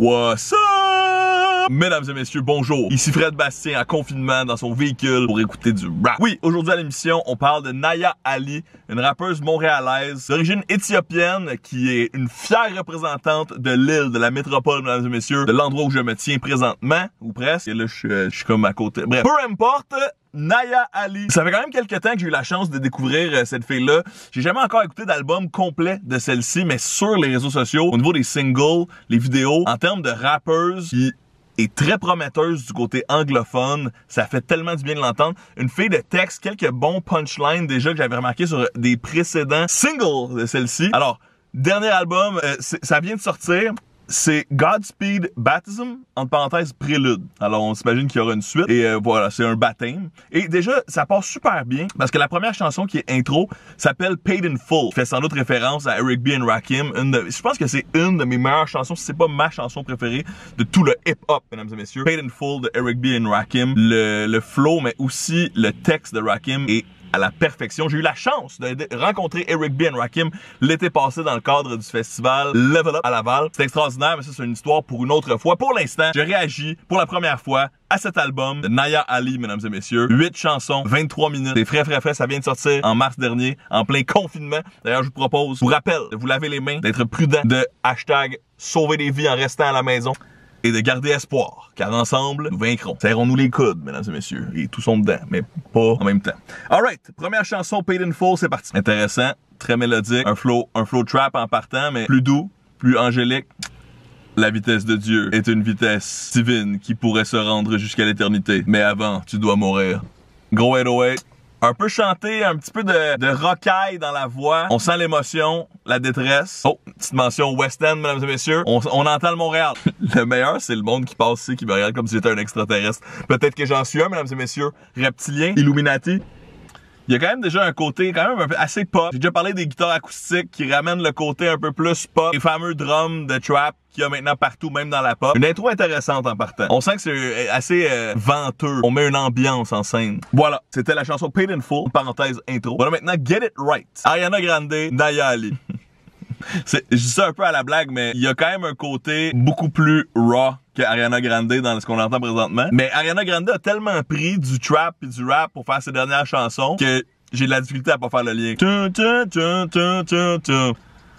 What's up? Mesdames et messieurs, bonjour. Ici Fred Bastien en confinement dans son véhicule pour écouter du rap. Oui, aujourd'hui à l'émission, on parle de Naya Ali, une rappeuse montréalaise d'origine éthiopienne qui est une fière représentante de l'île, de la métropole, mesdames et messieurs, de l'endroit où je me tiens présentement, ou presque. Et là, je suis comme à côté. Bref, peu importe. Naya Ali. Ça fait quand même quelques temps que j'ai eu la chance de découvrir cette fille-là. J'ai jamais encore écouté d'album complet de celle-ci, mais sur les réseaux sociaux, au niveau des singles, les vidéos, en termes de rappeuse qui est très prometteuse du côté anglophone, ça fait tellement du bien de l'entendre. Une fille de texte, quelques bons punchlines déjà que j'avais remarqué sur des précédents singles de celle-ci. Alors, dernier album, ça vient de sortir. C'est Godspeed Baptism, entre parenthèses prélude. Alors on s'imagine qu'il y aura une suite. Et voilà, c'est un baptême. Et déjà, ça passe super bien parce que la première chanson qui est intro s'appelle Paid in Full. Qui fait sans doute référence à Eric B. and Rakim. Je pense que c'est une de mes meilleures chansons, si c'est pas ma chanson préférée de tout le hip-hop, mesdames et messieurs. Paid in Full de Eric B. and Rakim. Le flow, mais aussi le texte de Rakim est à la perfection. J'ai eu la chance de rencontrer Eric B. and Rakim l'été passé dans le cadre du festival Level Up à Laval. C'est extraordinaire, mais ça, c'est une histoire pour une autre fois. Pour l'instant, je réagis pour la première fois à cet album de Naya Ali, mesdames et messieurs. 8 chansons, 23 minutes. C'est frais, ça vient de sortir en mars dernier, en plein confinement. D'ailleurs, je vous rappelle de vous laver les mains, d'être prudent, de hashtag sauver des vies en restant à la maison. Et de garder espoir, car ensemble, nous vaincrons. Serrons-nous les coudes, mesdames et messieurs. Et tous sont dedans, mais pas en même temps. Alright, première chanson, Paid in Full, c'est parti. Intéressant, très mélodique, un flow trap en partant, mais plus doux, plus angélique. La vitesse de Dieu est une vitesse divine qui pourrait se rendre jusqu'à l'éternité. Mais avant, tu dois mourir. Gros 808. Un peu chanté, un petit peu de rocaille dans la voix. On sent l'émotion, la détresse. Oh, petite mention West End, mesdames et messieurs. On entend le Montréal. Le meilleur, c'est le monde qui passe ici, qui me regarde comme si j'étais un extraterrestre. Peut-être que j'en suis un, mesdames et messieurs. Reptilien, Illuminati. Il y a quand même déjà un côté quand même un peu assez pop. J'ai déjà parlé des guitares acoustiques qui ramènent le côté un peu plus pop. Les fameux drums de trap qu'il y a maintenant partout, même dans la pop. Une intro intéressante en partant. On sent que c'est assez venteux. On met une ambiance en scène. Voilà, c'était la chanson Paid in Full, parenthèse intro. Voilà maintenant Get It Right. Ariana Grande, Naya Ali. Je dis ça un peu à la blague, mais il y a quand même un côté beaucoup plus raw que Ariana Grande dans ce qu'on entend présentement. Mais Ariana Grande a tellement pris du trap et du rap pour faire ses dernières chansons que j'ai de la difficulté à pas faire le lien.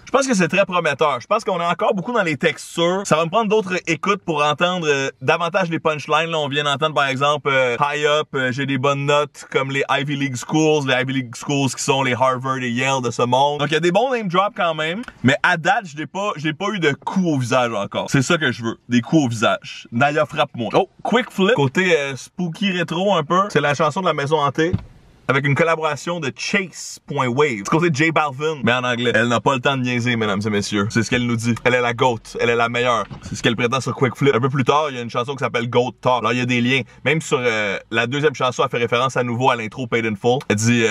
Je pense que c'est très prometteur. Je pense qu'on est encore beaucoup dans les textures. Ça va me prendre d'autres écoutes pour entendre davantage les punchlines. Là, on vient d'entendre par exemple High Up, j'ai des bonnes notes comme les Ivy League Schools. Les Ivy League Schools qui sont les Harvard et Yale de ce monde. Donc il y a des bons name drops quand même. Mais à date, je n'ai pas eu de coups au visage encore. C'est ça que je veux. Des coups au visage. Naya, frappe-moi. Oh, Quick Flip. Côté spooky rétro un peu. C'est la chanson de la maison hantée. Avec une collaboration de Chase.Wave. C'est côté J Balvin, mais en anglais. Elle n'a pas le temps de niaiser, mesdames et messieurs. C'est ce qu'elle nous dit. Elle est la GOAT. Elle est la meilleure. C'est ce qu'elle prétend sur Quick Flip. Un peu plus tard, il y a une chanson qui s'appelle GOAT Talk. Alors, il y a des liens. Même sur la deuxième chanson, elle fait référence à nouveau à l'intro Paid in Full. Elle dit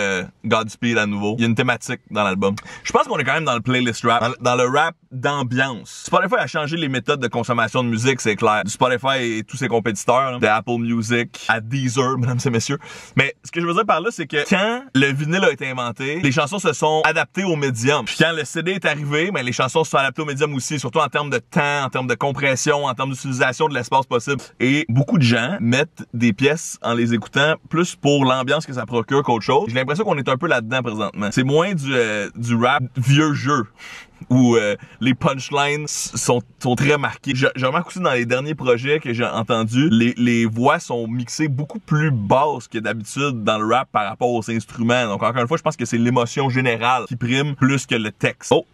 Godspeed à nouveau. Il y a une thématique dans l'album. Je pense qu'on est quand même dans le playlist rap. Dans le rap d'ambiance. Spotify a changé les méthodes de consommation de musique, c'est clair. Du Spotify et tous ses compétiteurs, de Apple Music à Deezer, mesdames et messieurs. Mais ce que je veux dire par là, c'est que quand le vinyle a été inventé, les chansons se sont adaptées au médium. Puis quand le CD est arrivé, ben les chansons se sont adaptées au médium aussi, surtout en termes de temps, en termes de compression, en termes d'utilisation de l'espace possible. Et beaucoup de gens mettent des pièces en les écoutant plus pour l'ambiance que ça procure qu'autre chose. J'ai l'impression qu'on est un peu là-dedans présentement. C'est moins du rap vieux jeu où les punchlines sont très marquées. Je remarque aussi dans les derniers projets que j'ai entendus, les voix sont mixées beaucoup plus basses que d'habitude dans le rap par rapport aux instruments. Donc encore une fois, je pense que c'est l'émotion générale qui prime plus que le texte. Oh!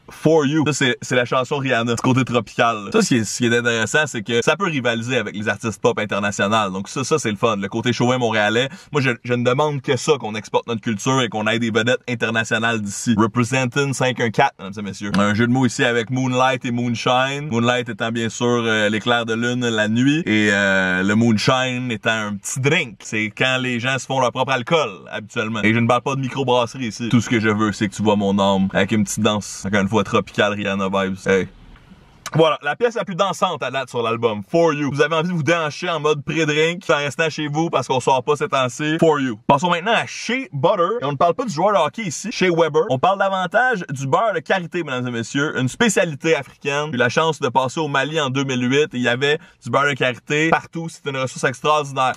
For You. Ça, c'est la chanson Rihanna, ce côté tropical. Ça, ce qui est intéressant, c'est que ça peut rivaliser avec les artistes pop internationaux. Donc ça, c'est le fun. Le côté showin montréalais. Moi, je ne demande que ça, qu'on exporte notre culture et qu'on ait des vedettes internationales d'ici. Representing 514, mesdames et messieurs. Un jeu de mots ici avec Moonlight et Moonshine. Moonlight étant bien sûr l'éclair de lune la nuit et le Moonshine étant un petit drink. C'est quand les gens se font leur propre alcool, habituellement. Et je ne parle pas de microbrasserie ici. Tout ce que je veux, c'est que tu vois mon âme avec une petite danse. Encore une fois, tropical Rihanna vibes. Hey. Voilà, la pièce la plus dansante à date sur l'album, For You. Vous avez envie de vous déhancher en mode pré-drink, en restant chez vous parce qu'on sort pas ces temps-ci, For You. Passons maintenant à Shea Butter. Et on ne parle pas du joueur de hockey ici, Shea Weber. On parle davantage du beurre de karité, mesdames et messieurs, une spécialité africaine. J'ai eu la chance de passer au Mali en 2008 et il y avait du beurre de karité partout. C'était une ressource extraordinaire.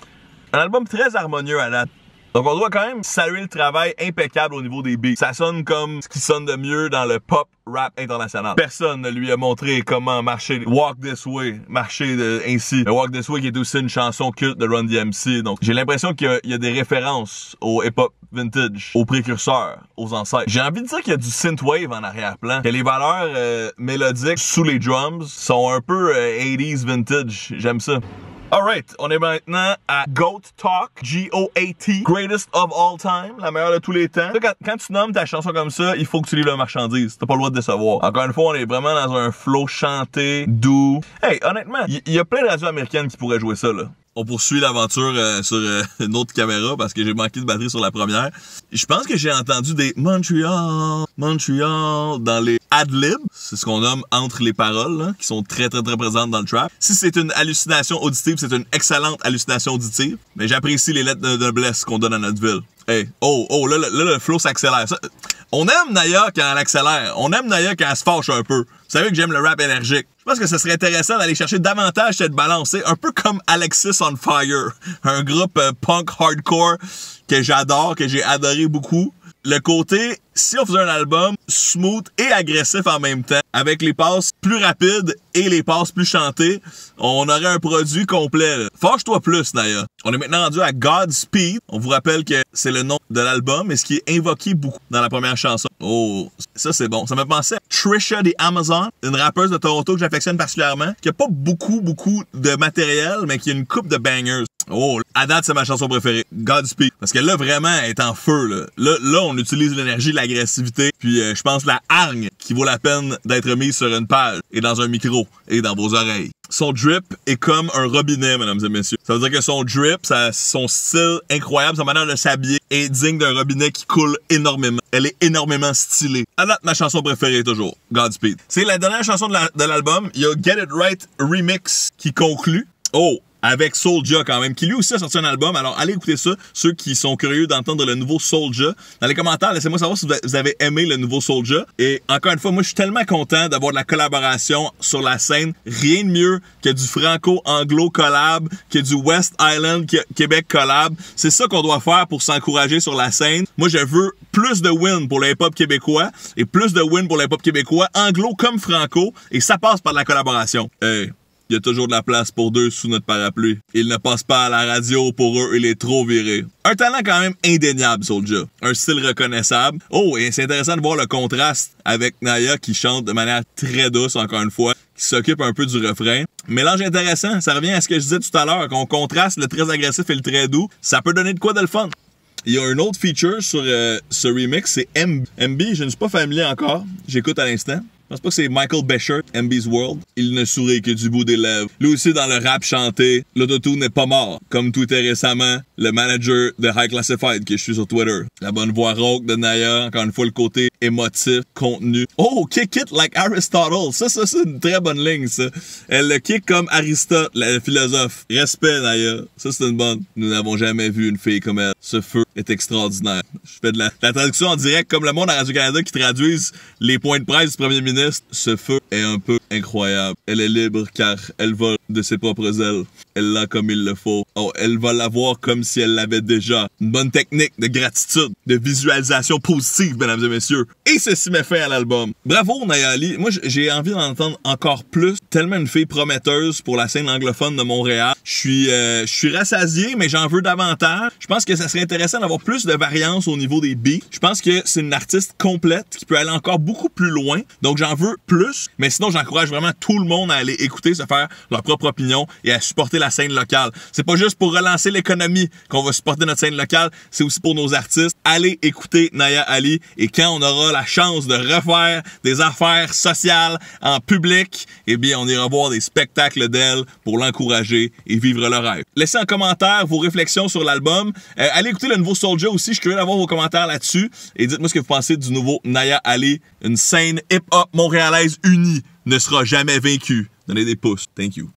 Un album très harmonieux à date. Donc on doit quand même saluer le travail impeccable au niveau des beats. Ça sonne comme ce qui sonne de mieux dans le pop rap international. Personne ne lui a montré comment marcher Walk This Way, ainsi. Le Walk This Way qui est aussi une chanson culte de Run DMC. Donc j'ai l'impression qu'il y a des références au hip-hop vintage, aux précurseurs, aux ancêtres. J'ai envie de dire qu'il y a du synthwave en arrière-plan, que les valeurs mélodiques sous les drums sont un peu 80s vintage. J'aime ça. Alright, on est maintenant à Goat Talk, G-O-A-T, Greatest of All Time, la meilleure de tous les temps. Quand tu nommes ta chanson comme ça, il faut que tu livres la marchandise. T'as pas le droit de décevoir. Encore une fois, on est vraiment dans un flow chanté, doux. Hey, honnêtement, il y a plein de radios américaines qui pourraient jouer ça, là. On poursuit l'aventure sur une autre caméra parce que j'ai manqué de batterie sur la première. Je pense que j'ai entendu des Montreal dans les ad-libs. C'est ce qu'on nomme entre les paroles, là, qui sont très présentes dans le trap. Si c'est une hallucination auditive, c'est une excellente hallucination auditive. Mais j'apprécie les lettres de noblesse qu'on donne à notre ville. Hey, là, le flow s'accélère. On aime Naya quand elle accélère. On aime Naya quand elle se fâche un peu. Vous savez que j'aime le rap énergique. Je pense que ce serait intéressant d'aller chercher davantage cette balance. Un peu comme Alexis on Fire. Un groupe punk hardcore que j'adore, que j'ai adoré beaucoup. Le côté, si on faisait un album smooth et agressif en même temps, avec les passes plus rapides et les passes plus chantées, on aurait un produit complet. Fâche-toi plus, Naya. On est maintenant rendu à Godspeed. On vous rappelle que c'est le nom de l'album et ce qui est invoqué beaucoup dans la première chanson. Oh, ça c'est bon. Ça me pensait à Trisha the Amazon, une rappeuse de Toronto que j'affectionne particulièrement, qui a pas beaucoup de matériel, mais qui a une coupe de bangers. Oh, à date, c'est ma chanson préférée. Godspeed. Parce que là, vraiment, elle est en feu, là. Là, on utilise l'énergie, l'agressivité, puis je pense la hargne qui vaut la peine d'être mise sur une page et dans un micro et dans vos oreilles. Son drip est comme un robinet, mesdames et messieurs. Ça veut dire que son drip, son style incroyable, sa manière de s'habiller est digne d'un robinet qui coule énormément. Elle est énormément stylée. À date, ma chanson préférée toujours, Godspeed. C'est la dernière chanson de l'album. Il y a Get It Right Remix qui conclut. Oh! Avec Soulja quand même, qui lui aussi a sorti un album. Alors allez écouter ça, ceux qui sont curieux d'entendre le nouveau Soulja. Dans les commentaires, laissez-moi savoir si vous avez aimé le nouveau Soulja. Et encore une fois, moi je suis tellement content d'avoir de la collaboration sur la scène. Rien de mieux que du franco-anglo collab, que du West Island Québec collab. C'est ça qu'on doit faire pour s'encourager sur la scène. Moi je veux plus de win pour le hip-hop québécois et plus de win pour le hip-hop québécois, anglo comme franco. Et ça passe par de la collaboration. Hey. Il y a toujours de la place pour deux sous notre parapluie. Il ne passe pas à la radio, pour eux, il est trop viré. Un talent quand même indéniable, Soulja. Un style reconnaissable. Oh, et c'est intéressant de voir le contraste avec Naya qui chante de manière très douce, encore une fois, qui s'occupe un peu du refrain. Mélange intéressant, ça revient à ce que je disais tout à l'heure, qu'on contraste le très agressif et le très doux. Ça peut donner de quoi de le fun. Il y a un autre feature sur ce remix, c'est MB. Je ne suis pas familier encore. J'écoute à l'instant. Je pense pas que c'est Michael Becher, MB's World. Il ne sourit que du bout des lèvres. Lui aussi, dans le rap chanté, l'autotune n'est pas mort. Comme tweetait récemment le manager de High Classified que je suis sur Twitter. La bonne voix rauque de Naya, encore une fois le côté émotif, contenu. Oh, kick it like Aristotle. Ça c'est une très bonne ligne, ça. Elle le kick comme Aristote, le philosophe. Respect, Naya. Ça c'est une bonne. Nous n'avons jamais vu une fille comme elle. Ce feu est extraordinaire. Je fais de la traduction en direct comme le monde à Radio-Canada qui traduisent les points de presse du premier ministre. Ce feu est un peu incroyable. Elle est libre car elle vole de ses propres ailes. Elle l'a comme il le faut. Oh, elle va l'avoir comme si elle l'avait déjà. Une bonne technique de gratitude, de visualisation positive, mesdames et messieurs. Et ceci met fin à l'album. Bravo, Naya Ali. Moi, j'ai envie d'en entendre encore plus. Tellement une fille prometteuse pour la scène anglophone de Montréal. Je suis rassasié, mais j'en veux davantage. Je pense que ça serait intéressant d'avoir plus de variance au niveau des beats. Je pense que c'est une artiste complète qui peut aller encore beaucoup plus loin. Donc, j'en veux plus. Mais sinon, j'encourage vraiment tout le monde à aller écouter, se faire leur propre opinion et à supporter la scène locale. C'est pas juste pour relancer l'économie qu'on va supporter notre scène locale, c'est aussi pour nos artistes. Allez écouter Naya Ali et quand on aura la chance de refaire des affaires sociales en public, eh bien, on ira voir des spectacles d'elle pour l'encourager et vivre le rêve. Laissez en commentaire vos réflexions sur l'album. Allez écouter le nouveau Soulja aussi, je suis curieux d'avoir vos commentaires là-dessus et dites-moi ce que vous pensez du nouveau Naya Ali, une scène hip-hop montréalaise unie. ne sera jamais vaincu. Donnez des pouces. Thank you.